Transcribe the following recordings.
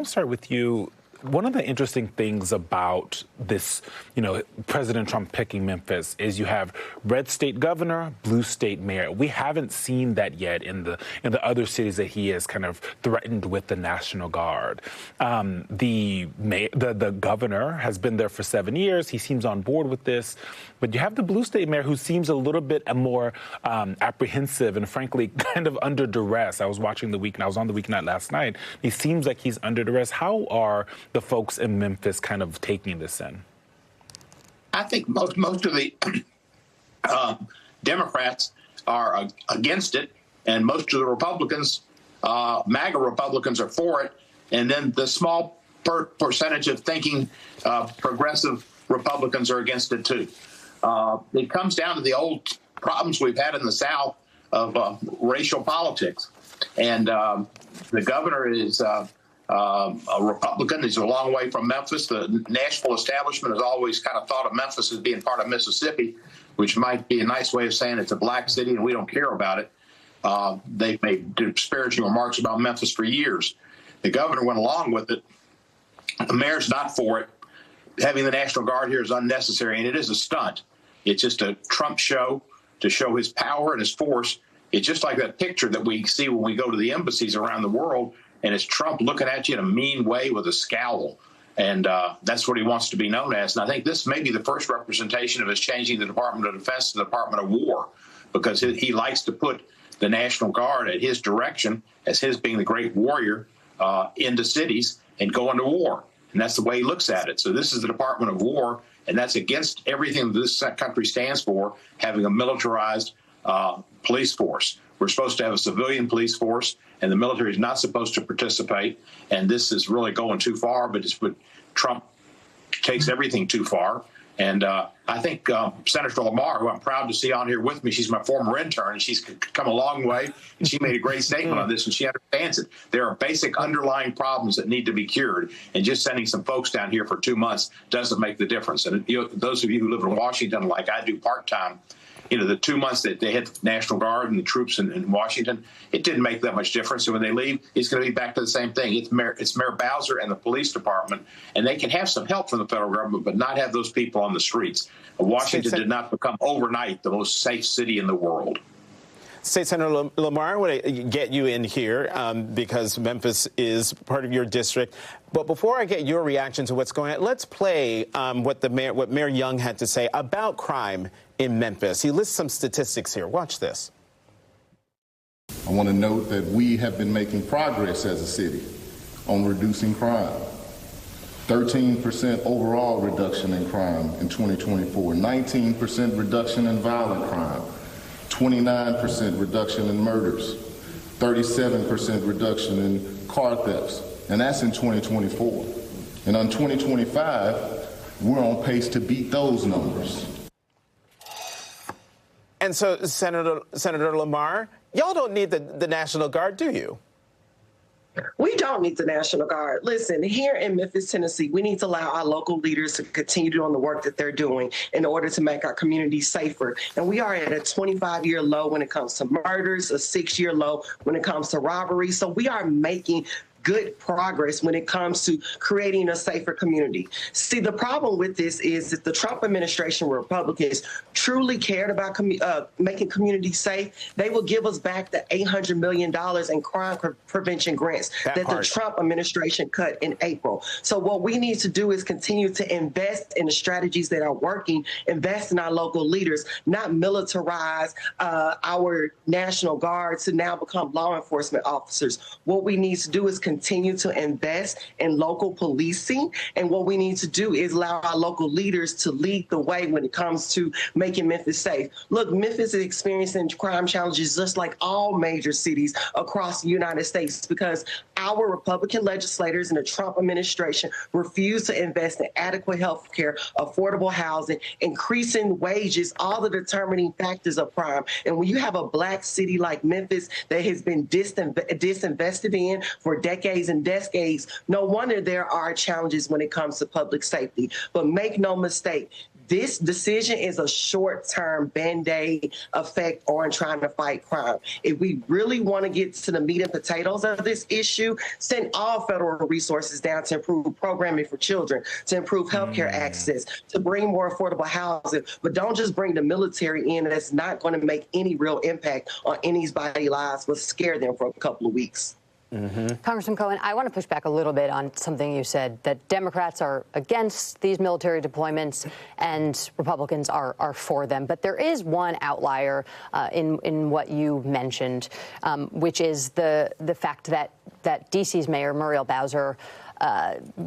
I'll start with you. One of the interesting things about this, President Trump picking Memphis is you have red state governor, blue state mayor. We haven't seen that yet in the other cities that he has kind of threatened with the National Guard. The governor has been there for 7 years. He seems on board with this. But you have the blue state mayor who seems a little bit more apprehensive and frankly kind of under duress. I was watching the weeknight. I was on the weeknight last night. He seems like he's under duress. How are the folks in Memphis kind of taking this in? I think most of the Democrats are against it, and most of the Republicans, MAGA Republicans, are for it. And then the small percentage of thinking progressive Republicans are against it, too. It comes down to the old problems we've had in the South of racial politics. And the governor is a Republican. He's a long way from Memphis. The national establishment has always kind of thought of Memphis as being part of Mississippi, which might be a nice way of saying it's a black city and we don't care about it. They've made disparaging remarks about Memphis for years. The governor went along with it. The mayor's not for it. Having the National Guard here is unnecessary, and it is a stunt. It's just a Trump show to show his power and his force. It's just like that picture that we see when we go to the embassies around the world, and it's Trump looking at you in a mean way with a scowl. And that's what he wants to be known as. And I think this may be the first representation of his changing the Department of Defense to the Department of War, because he likes to put the National Guard at his direction as his being the great warrior into cities and go into war. And that's the way he looks at it. So this is the Department of War, and that's against everything this country stands for, having a militarized police force. We're supposed to have a civilian police force, and the military is not supposed to participate. And this is really going too far, but Trump takes everything too far. And I think Senator Lamar, who I'm proud to see on here with me, she's my former intern, and she's come a long way, and she made a great statement on this, and she understands it. There are basic underlying problems that need to be cured, and just sending some folks down here for 2 months doesn't make the difference. And those of you who live in Washington, like I do part-time, the 2 months that they had the National Guard and the troops in Washington, it didn't make that much difference. And when they leave, it's going to be back to the same thing. It's Mayor Bowser and the police department, and they can have some help from the federal government, but not have those people on the streets. Washington did not become overnight the most safe city in the world. State Senator Lamar, I want to get you in here because Memphis is part of your district. But before I get your reaction to what's going on, let's play what Mayor Young had to say about crime in Memphis. He lists some statistics here. Watch this. I want to note that we have been making progress as a city on reducing crime. 13% overall reduction in crime in 2024, 19% reduction in violent crime, 29% reduction in murders, 37% reduction in car thefts, and that's in 2024. And on 2025, we're on pace to beat those numbers. And so, Senator Lamar, y'all don't need the National Guard, do you? We don't need the National Guard. Listen, here in Memphis, Tennessee, we need to allow our local leaders to continue doing the work that they're doing in order to make our communities safer. And we are at a 25-year low when it comes to murders, a 6-year low when it comes to robbery. So we are making good progress when it comes to creating a safer community. See, the problem with this is that the Trump administration, Republicans, truly cared about making communities safe. They will give us back the $800 million in crime prevention grants that the Trump administration cut in April. So what we need to do is continue to invest in the strategies that are working, invest in our local leaders, not militarize our National Guard to now become law enforcement officers. What we need to do is continue to invest in local policing. And what we need to do is allow our local leaders to lead the way when it comes to making Memphis safe. Look, Memphis is experiencing crime challenges just like all major cities across the United States because our Republican legislators and the Trump administration refuse to invest in adequate health care, affordable housing, increasing wages, all the determining factors of crime. And when you have a black city like Memphis that has been disinvested in for decades and decades, no wonder there are challenges when it comes to public safety. But make no mistake, This decision is a short-term Band-Aid effect on trying to fight crime. If we really want to get to the meat and potatoes of this issue, send all federal resources down to improve programming for children, to improve healthcare access, to bring more affordable housing. But don't just bring the military in. That's not going to make any real impact on anybody's lives, but scare them for a couple of weeks. Congressman Cohen, I want to push back a little bit on something you said, that Democrats are against these military deployments and Republicans are for them. But there is one outlier in what you mentioned, which is the fact that D.C.'s Mayor Muriel Bowser,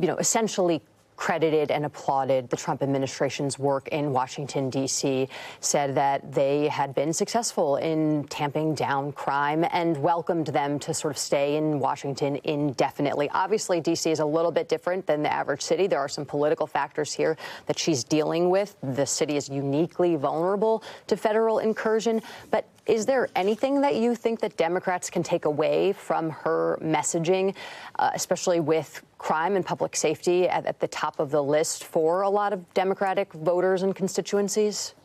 essentially credited and applauded the Trump administration's work in Washington, D.C., said that they had been successful in tamping down crime and welcomed them to sort of stay in Washington indefinitely. Obviously, D.C. is a little bit different than the average city. There are some political factors here that she's dealing with. The city is uniquely vulnerable to federal incursion. But is there anything that you think that Democrats can take away from her messaging, especially with crime and public safety at the top of the list for a lot of Democratic voters and constituencies?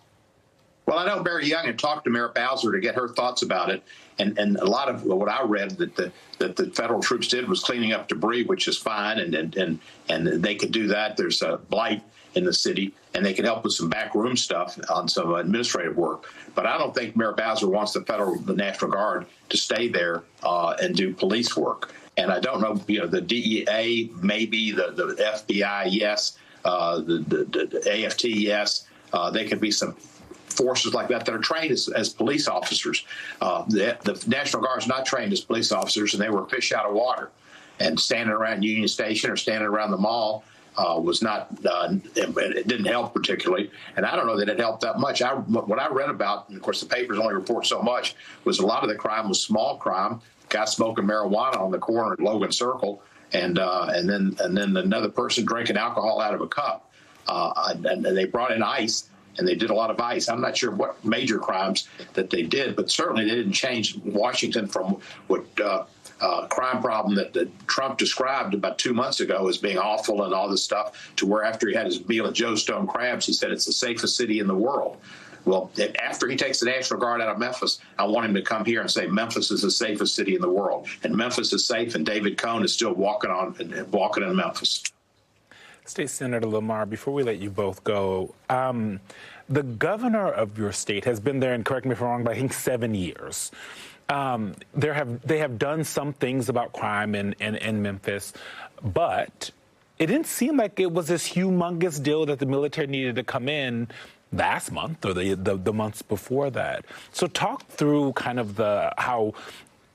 Well, I know Mary Young had talked to Mayor Bowser to get her thoughts about it. And a lot of what I read that the federal troops did was cleaning up debris, which is fine. And they could do that. There's a blight in the city, and they can help with some backroom stuff on some administrative work. But I don't think Mayor Bowser wants the National Guard to stay there and do police work. And I don't know, the DEA, maybe the FBI, yes, the AFT, yes. They could be some forces like that are trained as police officers. The National Guard is not trained as police officers, and they were fish out of water. And standing around Union Station or standing around the mall was not, it didn't help particularly. And I don't know that it helped that much. What I read about, and of course the papers only report so much, was a lot of the crime was small crime. Guy smoking marijuana on the corner at Logan Circle, and then another person drinking alcohol out of a cup. And they brought in ICE, and they did a lot of ICE. I'm not sure what major crimes that they did, but certainly they didn't change Washington from what crime problem that Trump described about 2 months ago as being awful and all this stuff, to where after he had his meal at Joe's Stone Crabs, he said it's the safest city in the world. Well, after he takes the National Guard out of Memphis, I want him to come here and say Memphis is the safest city in the world. And Memphis is safe, and David Cohn is still walking in Memphis. State Senator Lamar, before we let you both go, the governor of your state has been there, and correct me if I'm wrong, but I think 7 years. They have done some things about crime in Memphis, but it didn't seem like it was this humongous deal that the military needed to come in last month or the months before that. So talk through kind of how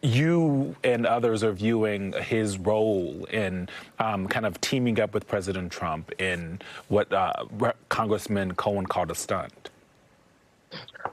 you and others are viewing his role in kind of teaming up with President Trump in what Congressman Cohen called a stunt.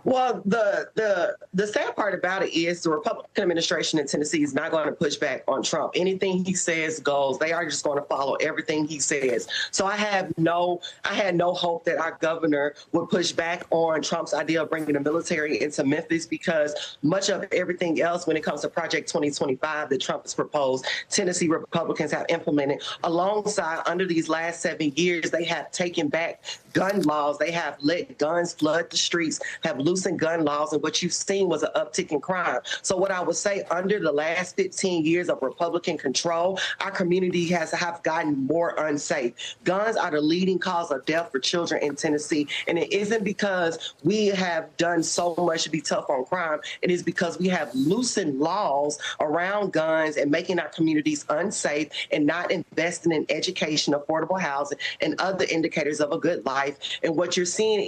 Well, the sad part about it is the Republican administration in Tennessee is not going to push back on Trump. Anything he says goes. They are just going to follow everything he says. So I had no hope that our governor would push back on Trump's idea of bringing the military into Memphis, because much of everything else when it comes to Project 2025 that Trump has proposed, Tennessee Republicans have implemented. Alongside, under these last 7 years, they have taken back gun laws. They have let guns flood the streets, have loosened gun laws, and what you've seen was an uptick in crime. So what I would say, under the last 15 years of Republican control, our community have gotten more unsafe. Guns are the leading cause of death for children in Tennessee, and it isn't because we have done so much to be tough on crime. It is because we have loosened laws around guns and making our communities unsafe and not investing in education, affordable housing, and other indicators of a good life. And what you're seeing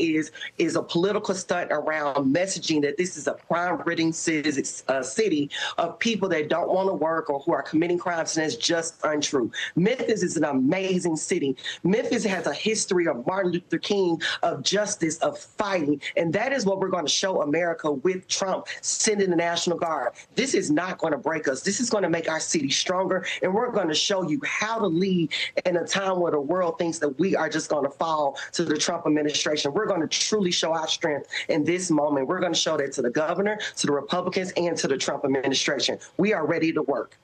is a political stunt around messaging that this is a crime-ridden city of people that don't want to work or who are committing crimes, and that's just untrue. Memphis is an amazing city. Memphis has a history of Martin Luther King, of justice, of fighting, and that is what we're going to show America with Trump sending the National Guard. This is not going to break us. This is going to make our city stronger, and we're going to show you how to lead in a time where the world thinks that we are just going to fall to the Trump administration. We're going to truly show our strength in this moment. We're going to show that to the governor, to the Republicans, and to the Trump administration. We are ready to work.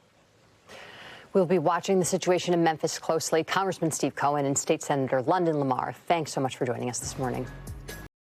We'll be watching the situation in Memphis closely. Congressman Steve Cohen and State Senator London Lamar, thanks so much for joining us this morning.